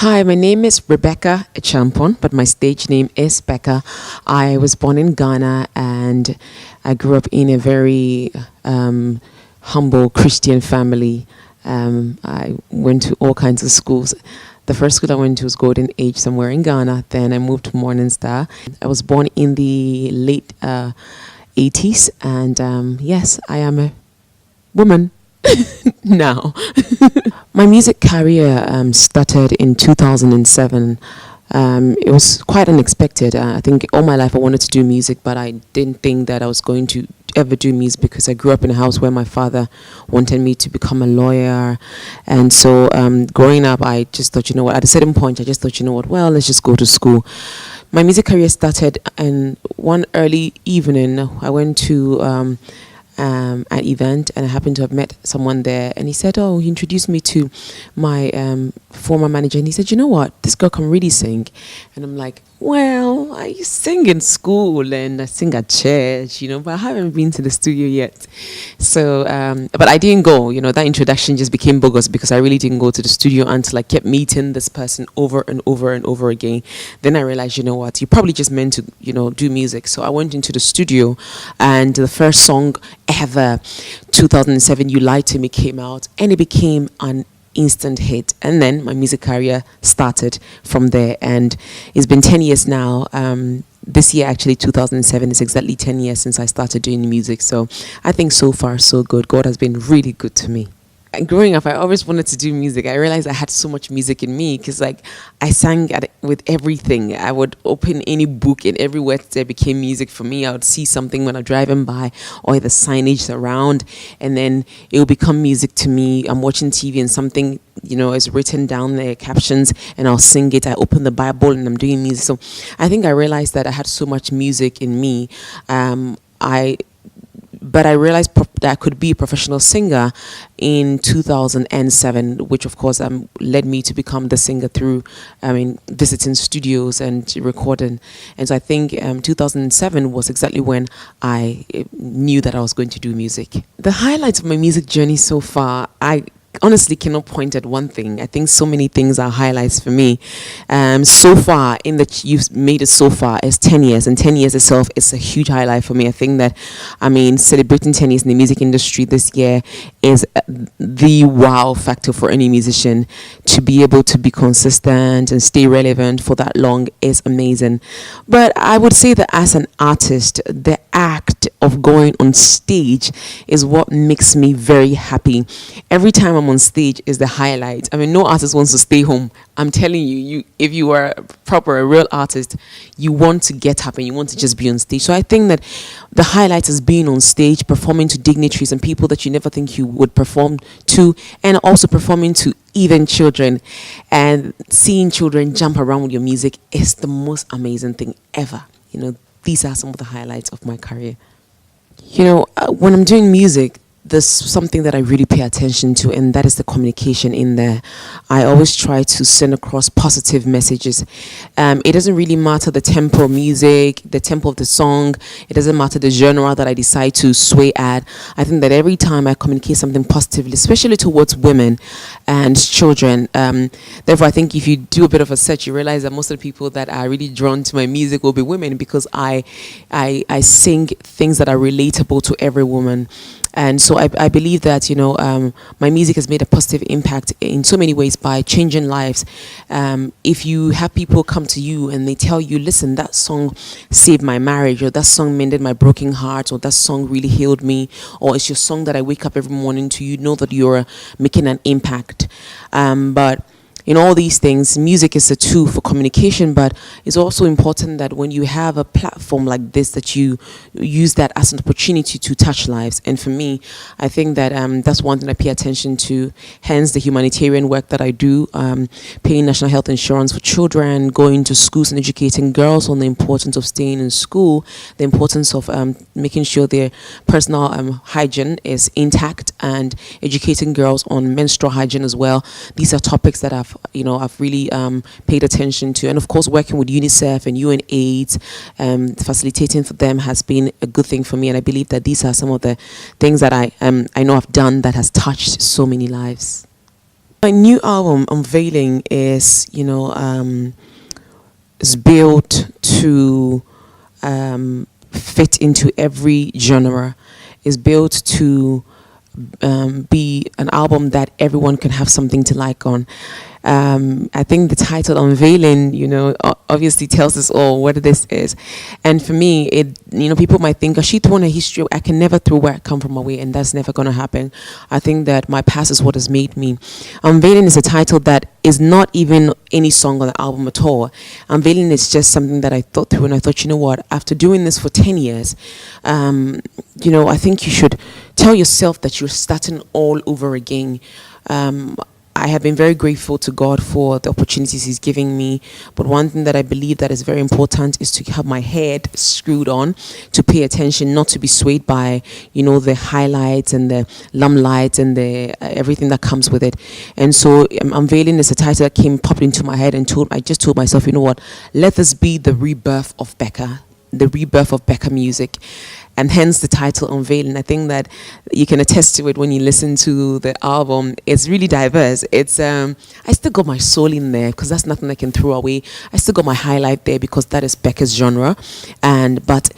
Hi, my name is Rebecca Champon, but my stage name is Becca. I was born in Ghana and I grew up in a very humble Christian family. I went to all kinds of schools. The first school I went to was Golden Age, somewhere in Ghana. Then I moved to Morning Star. I was born in the late 80s, and yes, I am a woman now. My music career started in 2007. It was quite unexpected. I think all my life I wanted to do music, but I didn't think that I was going to ever do music because I grew up in a house where my father wanted me to become a lawyer. And so growing up, I just thought, at a certain point, I just thought, well, let's just go to school. My music career started, and one early evening, I went to an event, and I happened to have met someone there, and he said, he introduced me to my former manager, and he said, this girl can really sing. And I'm like, well, I sing in school and I sing at church, but I haven't been to the studio yet. So, but I didn't go, that introduction just became bogus because I really didn't go to the studio until I kept meeting this person over and over and over again. Then I realized, you probably just meant to, do music. So I went into the studio, and the first song ever, 2007, You Lied to Me, came out, and it became an instant hit. And then my music career started from there, and it's been 10 years now. This year, actually 2007, is exactly 10 years since I started doing music. So I think so far so good. God has been really good to me. And growing up, I always wanted to do music. I realized I had so much music in me because, I sang with everything. I would open any book, and every word there became music for me. I would see something when I'm driving by, or the signage around, and then it will become music to me. I'm watching TV and something, is written down there, captions, and I'll sing it. I open the Bible and I'm doing music. So I think I realized that I had so much music in me. But I realized that I could be a professional singer in 2007, which of course led me to become the singer through, visiting studios and recording. And so I think 2007 was exactly when I knew that I was going to do music. The highlights of my music journey so far, I honestly cannot point at one thing. I think so many things are highlights for me. So far, in that you've made it so far, is 10 years, and 10 years itself is a huge highlight for me. I think that, celebrating 10 years in the music industry this year is the wow factor for any musician. To be able to be consistent and stay relevant for that long is amazing. But I would say that as an artist, the act of going on stage is what makes me very happy. Every time I'm on stage is the highlight. No artist wants to stay home. I'm telling you, if you are a real artist, you want to get up and you want to just be on stage. So I think that the highlight is being on stage, performing to dignitaries and people that you never think you would perform to, and also performing to even children, and seeing children jump around with your music is the most amazing thing ever. These are some of the highlights of my career. When I'm doing music, there's something that I really pay attention to, and that is the communication in there. I always try to send across positive messages. It doesn't really matter the tempo of music, the tempo of the song. It doesn't matter the genre that I decide to sway at. I think that every time I communicate something positively, especially towards women and children, therefore I think if you do a bit of a search, you realize that most of the people that are really drawn to my music will be women, because I sing things that are relatable to every woman. And so I believe that, my music has made a positive impact in so many ways by changing lives. If you have people come to you and they tell you, listen, that song saved my marriage, or that song mended my broken heart, or that song really healed me, or it's your song that I wake up every morning to, that you're making an impact. But in all these things, music is a tool for communication, but it's also important that when you have a platform like this, that you use that as an opportunity to touch lives. And for me, I think that that's one thing I pay attention to, hence the humanitarian work that I do, paying national health insurance for children, going to schools and educating girls on the importance of staying in school, the importance of making sure their personal hygiene is intact, and educating girls on menstrual hygiene as well. These are topics that I've really paid attention to. And of course, working with UNICEF and UNAIDS, facilitating for them has been a good thing for me. And I believe that these are some of the things that I know I've done that has touched so many lives. My new album, Unveiling, is, is built to fit into every genre. Is built to be an album that everyone can have something to like on. I think the title Unveiling, obviously tells us all what this is. And for me, people might think, "Oh, she thrown a history. I can never throw where I come from away," and that's never going to happen. I think that my past is what has made me. Unveiling is a title that is not even any song on the album at all. Unveiling is just something that I thought through, and I thought, you know what, after doing this for 10 years, I think you should tell yourself that you're starting all over again. I have been very grateful to God for the opportunities He's giving me. But one thing that I believe that is very important is to have my head screwed on, to pay attention, not to be swayed by, the highlights and the limelight and the everything that comes with it. And so Unveiling is a title that popped into my head, and I just told myself, you know what, let this be the rebirth of Becca, the rebirth of Becca music. And hence the title Unveiling. I think that you can attest to it when you listen to the album. It's really diverse. It's I still got my soul in there because that's nothing I can throw away. I still got my highlight there because that is Becca's genre, but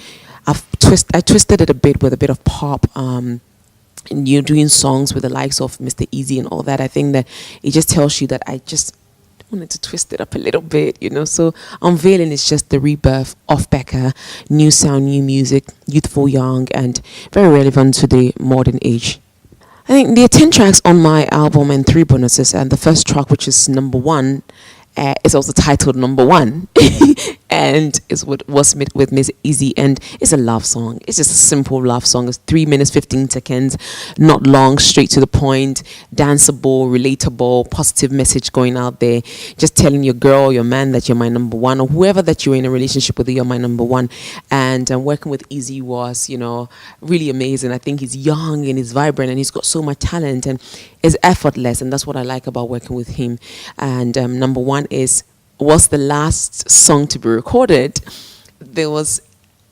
I twisted it a bit with a bit of pop. And you're doing songs with the likes of Mr. Easy and all that. I think that it just tells you that I just wanted to twist it up a little bit, So Unveiling is just the rebirth of Becca. New sound, new music, youthful, young, and very relevant to the modern age. I think there are 10 tracks on my album and 3 bonuses, and the first track, which is number 1, is also titled Number 1 and was made with Miss Easy, and it's a love song. It's just a simple love song. It's 3 minutes 15 seconds, not long, straight to the point, danceable, relatable, positive message going out there, just telling your girl, your man that you're my number 1, or whoever that you're in a relationship with, you're my number 1. And working with Easy was really amazing. I think he's young and he's vibrant and he's got so much talent and is effortless, and that's what I like about working with him. And number 1 was the last song to be recorded. There was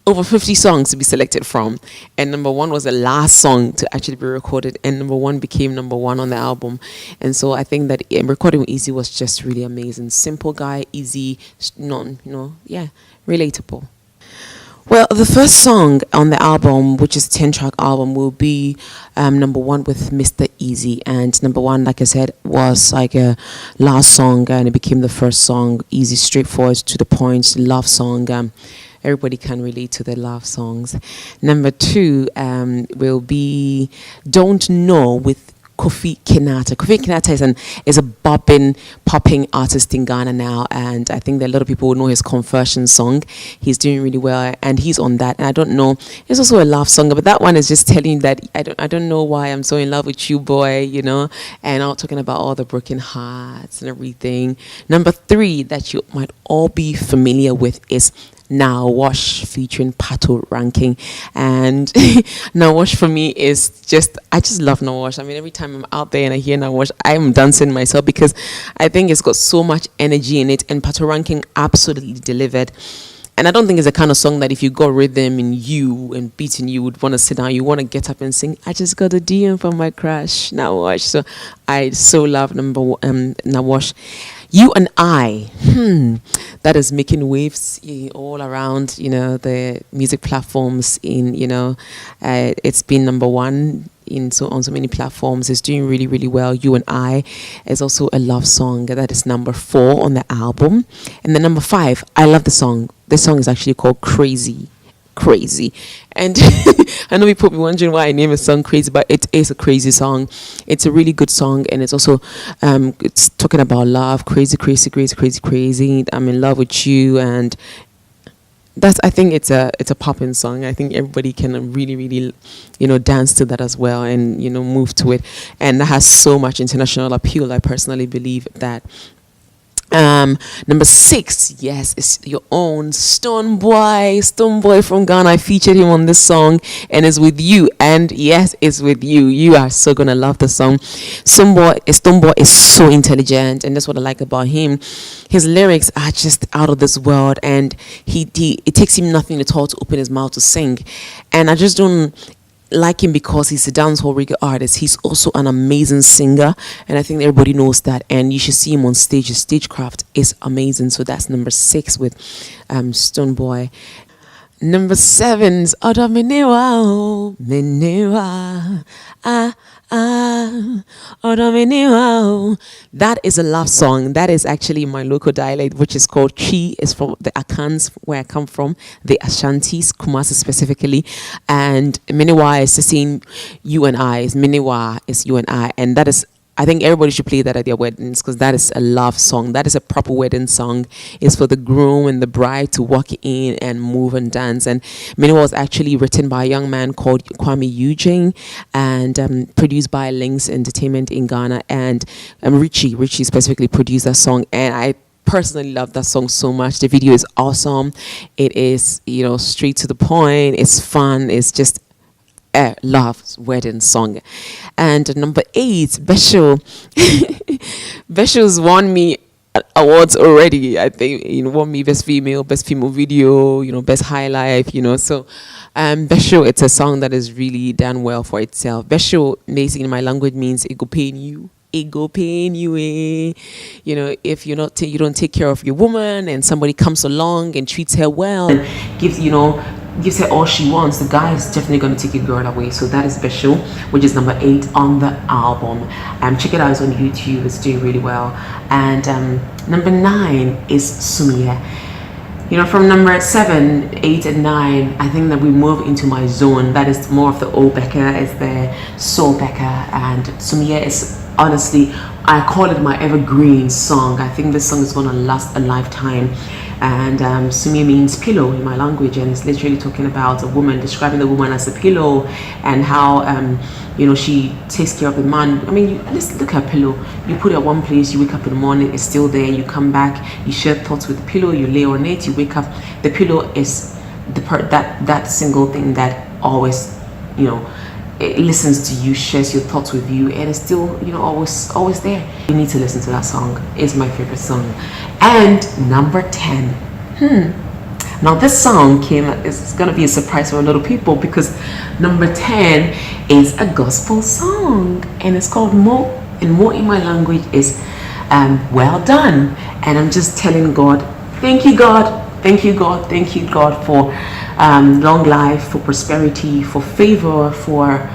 over 50 songs to be selected from, and number 1 was the last song to actually be recorded, and number 1 became number 1 on the album. And so I think that recording with Easy was just really amazing. Simple guy, easy, relatable. Well, the first song on the album, which is a 10-track album, will be number 1 with Mr. Easy. And number 1, like I said, was like a last song, and it became the first song. Easy, straightforward, to the point, love song. Everybody can relate to the love songs. Number 2 will be Don't Know with Kofi Kinata. Kofi Kinata is a popping artist in Ghana now, and I think that a lot of people will know his Conversion song. He's doing really well, and he's on that. And I don't know, it's also a love song, but that one is just telling you that I don't know why I'm so in love with you, boy, and I'm talking about all the broken hearts and everything. Number 3 that you might all be familiar with is Now Wash featuring Pato Ranking. And Now Wash for me is I just love Now Wash. I mean, every time I'm out there and I hear Now Wash, I'm dancing myself because I think it's got so much energy in it, and Pato Ranking absolutely delivered. And I don't think it's the kind of song that if you got rhythm in you and beat in you would want to sit down, you want to get up and sing, I just got a DM from my crush, Now Wash. So I so love Now Wash. You and I, that is making waves all around, the music platforms. It's been number 1 on so many platforms. It's doing really, really well. You and I is also a love song that is number 4 on the album. And then number 5, I love the song. This song is actually called Crazy. And I know people be wondering why I name a song Crazy, but it is a crazy song. It's a really good song, and it's also it's talking about love. Crazy, I'm in love with you, and I think it's a popping song. I think everybody can really, really dance to that as well, and move to it, and that has so much international appeal. I personally believe that. Number 6, yes, is your own Stonebwoy from Ghana. I featured him on this song, and it's with you. And yes, it's with you. You are so gonna love the song. Stonebwoy is so intelligent, and that's what I like about him. His lyrics are just out of this world, and it takes him nothing at all to open his mouth to sing. And I just don't. like him because he's a dancehall reggae artist. He's also an amazing singer, and I think everybody knows that. And you should see him on stage. His stagecraft is amazing. So that's number 6 with Stone Boy. Number 7's Oda Menewa, Menewa, Oda Menewa. That is a love song. That is actually my local dialect, which is called Chi. It's from the Akans, where I come from, the Ashantis, Kumasi specifically. And Menewa is the same, you and I. Menewa is you and I. And that is, I think everybody should play that at their weddings, because that is a love song. That is a proper wedding song. It's for the groom and the bride to walk in and move and dance. And Menewa was actually written by a young man called Kwame Eugene, and produced by Lynx Entertainment in Ghana. And Richie specifically produced that song. And I personally love that song so much. The video is awesome. It is, straight to the point. It's fun. It's just love wedding song. And number 8, Besho. Besho's won me awards already. I think won me best female video, best high life, so Besho, it's a song that is really done well for itself. Besho basically in my language means it go pain you. It go pain you, if you don't take care of your woman, and somebody comes along and treats her well and gives her all she wants, the guy is definitely going to take your girl away. So that is Besho, which is number 8 on the album. Check it out, it's on YouTube. It's doing really well. And number 9 is Sumie. From number 7, 8, and 9, I think that we move into my zone. That is more of the old Becca, is the soul Becca, and Sumie is, honestly, I call it my evergreen song. I think this song is going to last a lifetime. And Sumie means pillow in my language, and it's literally talking about a woman, describing the woman as a pillow, and how she takes care of the man. I mean, let's look at pillow. You put it at one place, you wake up in the morning, it's still there. You come back, you share thoughts with the pillow, you lay on it, you wake up. The pillow is the part that single thing that always it listens to you, shares your thoughts with you, and it's still always there. You need to listen to that song. It's my favorite song. And number 10, now this song it's gonna be a surprise for a lot of people, because number 10 is a gospel song, and it's called Mo, and Mo in my language is well done. And I'm just telling God, thank you God, thank you God, thank you God for long life, for prosperity, for favor, for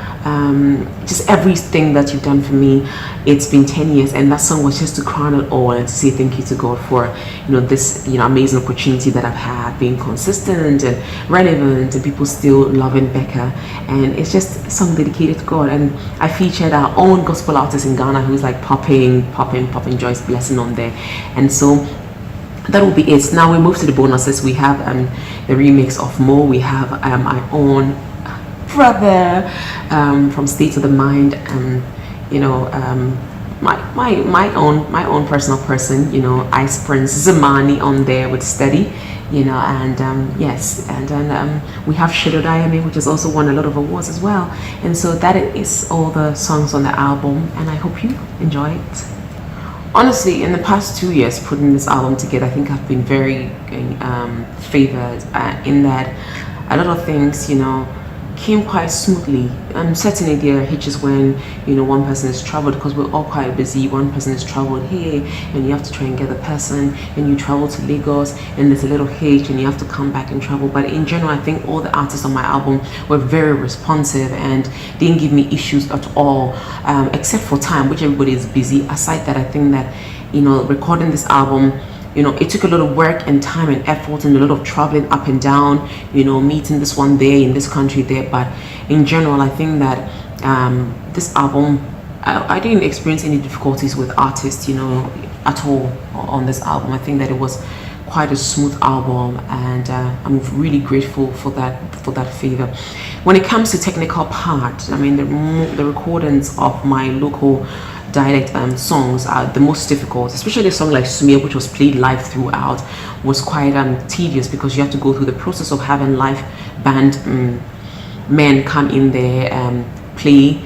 just everything that you've done for me. It's been 10 years, and that song was just to crown it all and to say thank you to God for this amazing opportunity that I've had, being consistent and relevant, and people still loving Becca. And it's just a song dedicated to God. And I featured our own gospel artist in Ghana who's like popping Joyce Blessing on there. And so that will be it. Now we move to the bonuses. We have the remix of Mo. We have my own brother from State of the Mind, my own personal person, Ice Prince Zamani on there with Steady, and yes, and then we have Shadow Diame, which has also won a lot of awards as well. And so that is all the songs on the album, and I hope you enjoy it. Honestly, in the past 2 years putting this album together, I think I've been very favored in that a lot of things, came quite smoothly. Certainly there are hitches when one person is traveled, because we're all quite busy. One person is traveled here, and you have to try and get the person, and you travel to Lagos, and there's a little hitch, and you have to come back and travel. But in general, I think all the artists on my album were very responsive and didn't give me issues at all, except for time, which everybody is busy. Aside that, I think that recording this album, it took a lot of work and time and effort, and a lot of traveling up and down, meeting this one there, in this country there. But in general, I think that this album, I didn't experience any difficulties with artists, at all on this album. I think that it was quite a smooth album, and I'm really grateful for that favor. When it comes to technical part, I mean, the recordings of my local dialect songs are the most difficult, especially a song like Sumie, which was played live throughout, was quite tedious, because you have to go through the process of having live band men come in there, play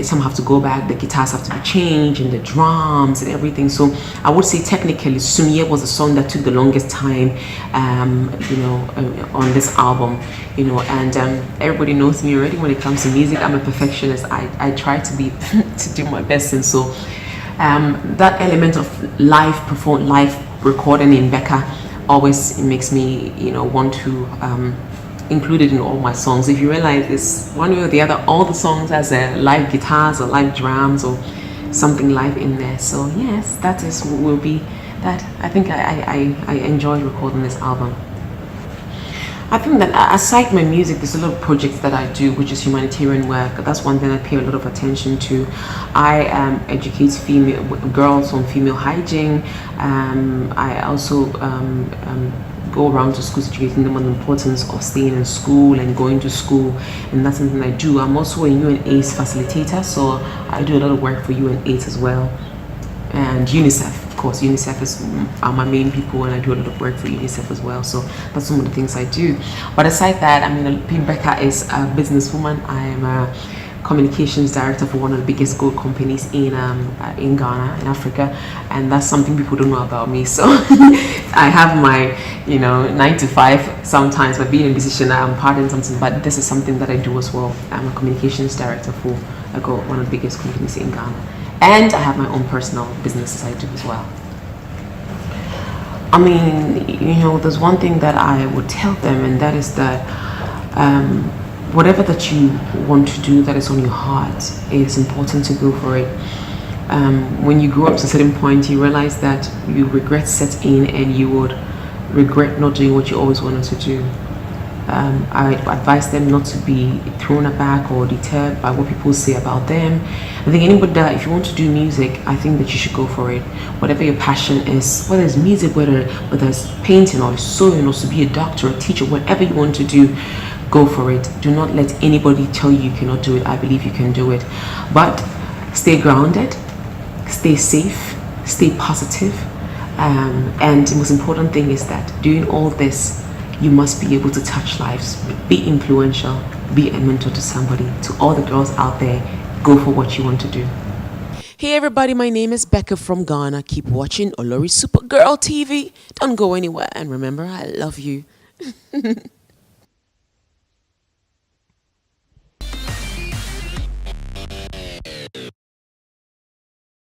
some have to go back, the guitars have to be changed, and the drums and everything. So I would say technically Sumie was the song that took the longest time, on this album, and everybody knows me already. When it comes to music, I'm a perfectionist. I try to be to do my best, and so that element of live recording in Becca always makes me want to include it in all my songs. If you realize it's one way or the other, all the songs has live guitars or live drums or something live in there. So yes, that is what will be that. I think I enjoy recording this album. I think that aside my music, there's a lot of projects that I do, which is humanitarian work. That's one thing I pay a lot of attention to. I educate female girls on female hygiene. I also go around to schools educating them on the importance of staying in school and going to school, and that's something I do. I'm also a UNAIDS facilitator, so I do a lot of work for UNAIDS as well, and UNICEF. Of course, UNICEF are my main people, and I do a lot of work for UNICEF as well. So that's some of the things I do. But aside that, Becca is a businesswoman. I am a communications director for one of the biggest gold companies in Ghana, in Africa, and that's something people don't know about me. So I have my 9 to 5 sometimes, but being a musician, I'm part in something. But this is something that I do as well. I'm a communications director for one of the biggest companies in Ghana. And I have my own personal businesses I do as well. There's one thing that I would tell them, and that is that whatever that you want to do that is on your heart, it's important to go for it. When you grow up to a certain point, you realize that you regret set in, and you would regret not doing what you always wanted to do. I advise them not to be thrown aback or deterred by what people say about them. I think anybody that, if you want to do music, I think that you should go for it. Whatever your passion is, whether it's music, whether it's painting or sewing, or to be a doctor, a teacher, whatever you want to do, go for it. Do not let anybody tell you cannot do it. I believe you can do it. But stay grounded, stay safe, stay positive. And the most important thing is that doing all this, you must be able to touch lives, be influential, be a mentor to somebody. To all the girls out there, go for what you want to do. Hey everybody, my name is Becca from Ghana. Keep watching Olori Supergirl TV. Don't go anywhere, and remember, I love you.